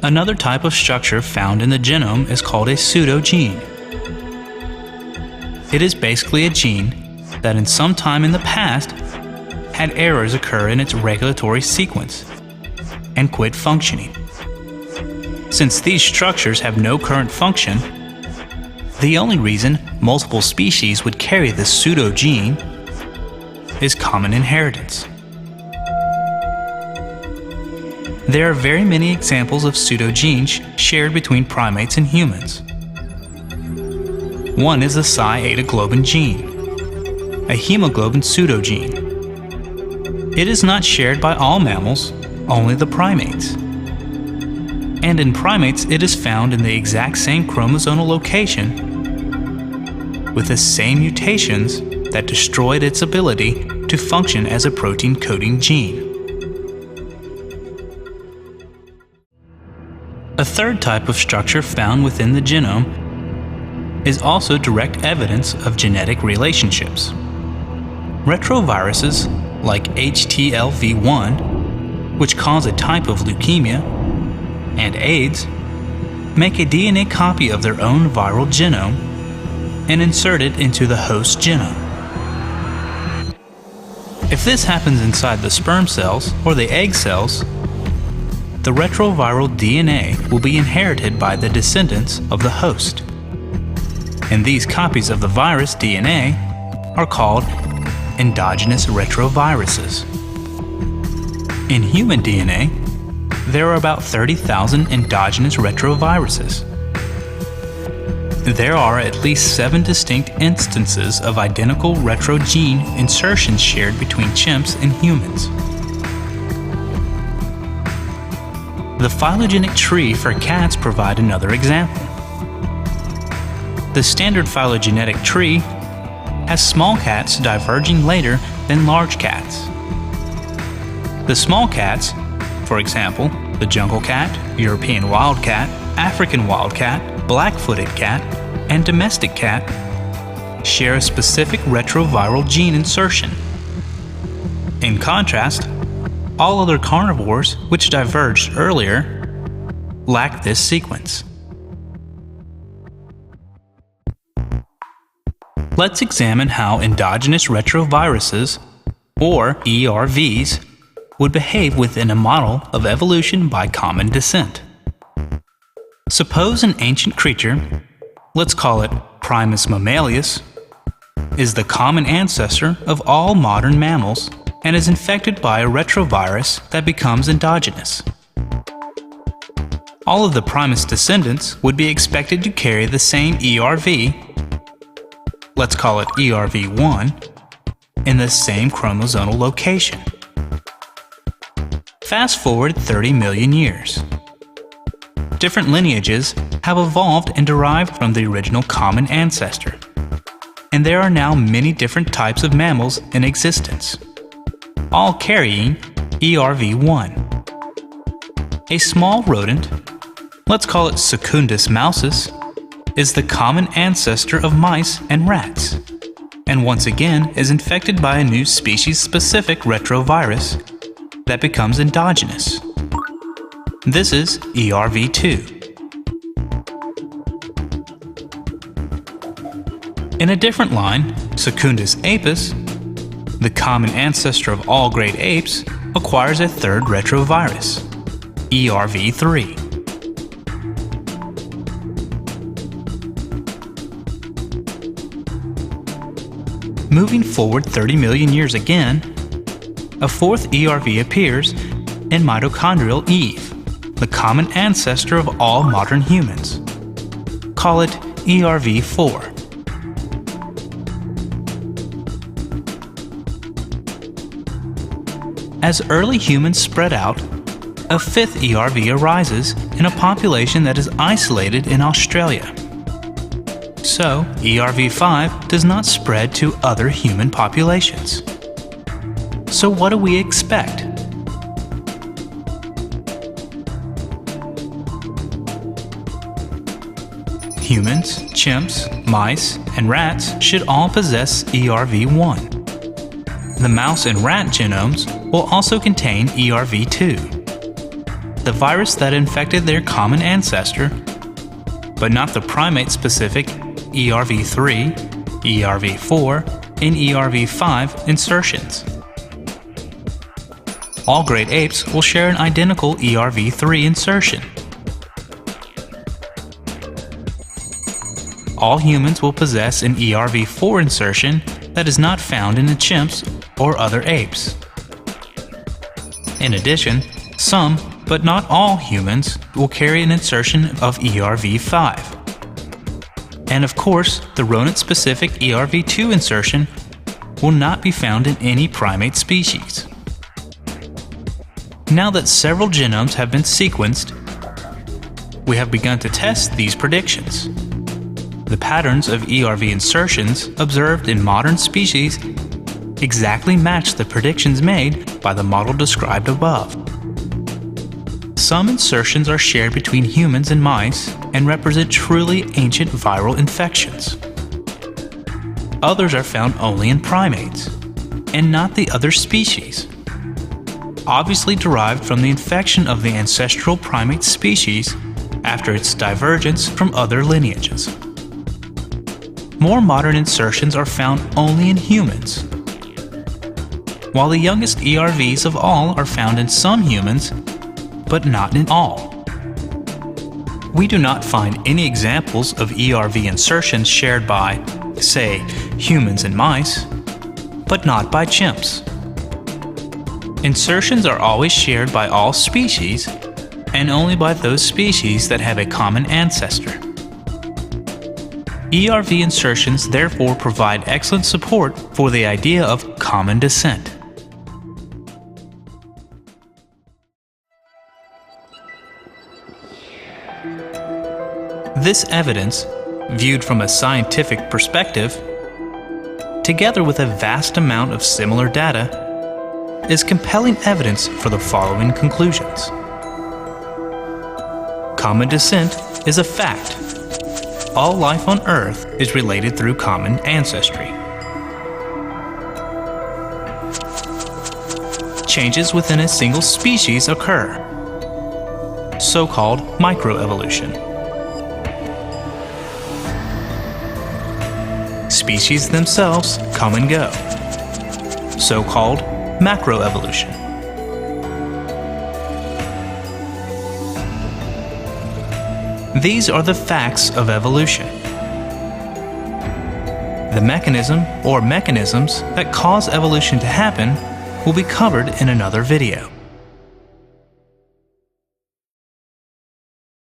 Another type of structure found in the genome is called a pseudogene. It is basically a gene that in some time in the past had errors occur in its regulatory sequence and quit functioning. Since these structures have no current function, the only reason multiple species would carry this pseudogene is common inheritance. There are very many examples of pseudogenes shared between primates and humans. One is the Psi-eta-globin gene, a hemoglobin pseudogene. It is not shared by all mammals, only the primates. And in primates, it is found in the exact same chromosomal location with the same mutations that destroyed its ability to function as a protein-coding gene. A third type of structure found within the genome is also direct evidence of genetic relationships. Retroviruses like HTLV1, which cause a type of leukemia, and AIDS, make a DNA copy of their own viral genome and insert it into the host genome. If this happens inside the sperm cells or the egg cells, the retroviral DNA will be inherited by the descendants of the host. And these copies of the virus DNA are called endogenous retroviruses. In human DNA, there are about 30,000 endogenous retroviruses. There are at least 7 distinct instances of identical retrogene insertions shared between chimps and humans. The phylogenetic tree for cats provide another example. The standard phylogenetic tree has small cats diverging later than large cats. The small cats, for example, the jungle cat, European wildcat, African wildcat, black-footed cat, and domestic cat, share a specific retroviral gene insertion. In contrast, all other carnivores which diverged earlier lack this sequence. Let's examine how endogenous retroviruses, or ERVs, would behave within a model of evolution by common descent. Suppose an ancient creature, let's call it Primus mammalius, is the common ancestor of all modern mammals and is infected by a retrovirus that becomes endogenous. All of the Primus descendants would be expected to carry the same ERV, let's call it ERV1, in the same chromosomal location. Fast forward 30 million years. Different lineages have evolved and derived from the original common ancestor, and there are now many different types of mammals in existence, all carrying ERV1. A small rodent, let's call it Secundus mousus, is the common ancestor of mice and rats, and once again is infected by a new species-specific retrovirus that becomes endogenous. This is ERV2. In a different line, Secundus apus, the common ancestor of all great apes, acquires a third retrovirus, ERV3. Moving forward 30 million years again, a fourth ERV appears in mitochondrial Eve, the common ancestor of all modern humans. Call it ERV4. As early humans spread out, a fifth ERV arises in a population that is isolated in Australia. So, ERV5 does not spread to other human populations. So what do we expect? Humans, chimps, mice, and rats should all possess ERV1. The mouse and rat genomes will also contain ERV2. the virus that infected their common ancestor, but not the primate-specific ERV3, ERV4, and ERV5 insertions. All great apes will share an identical ERV3 insertion. All humans will possess an ERV4 insertion that is not found in the chimps or other apes. In addition, some, but not all humans, will carry an insertion of ERV5. And of course, the rodent-specific ERV2 insertion will not be found in any primate species. Now that several genomes have been sequenced, we have begun to test these predictions. The patterns of ERV insertions observed in modern species exactly match the predictions made by the model described above. Some insertions are shared between humans and mice and represent truly ancient viral infections. Others are found only in primates, and not the other species, obviously derived from the infection of the ancestral primate species after its divergence from other lineages. More modern insertions are found only in humans, while the youngest ERVs of all are found in some humans, but not in all. We do not find any examples of ERV insertions shared by, say, humans and mice, but not by chimps. Insertions are always shared by all species, and only by those species that have a common ancestor. ERV insertions therefore provide excellent support for the idea of common descent. This evidence, viewed from a scientific perspective, together with a vast amount of similar data, is compelling evidence for the following conclusions. Common descent is a fact. All life on Earth is related through common ancestry. Changes within a single species occur, so-called microevolution. Species themselves come and go, so-called macroevolution. These are the facts of evolution. The mechanism or mechanisms that cause evolution to happen will be covered in another video.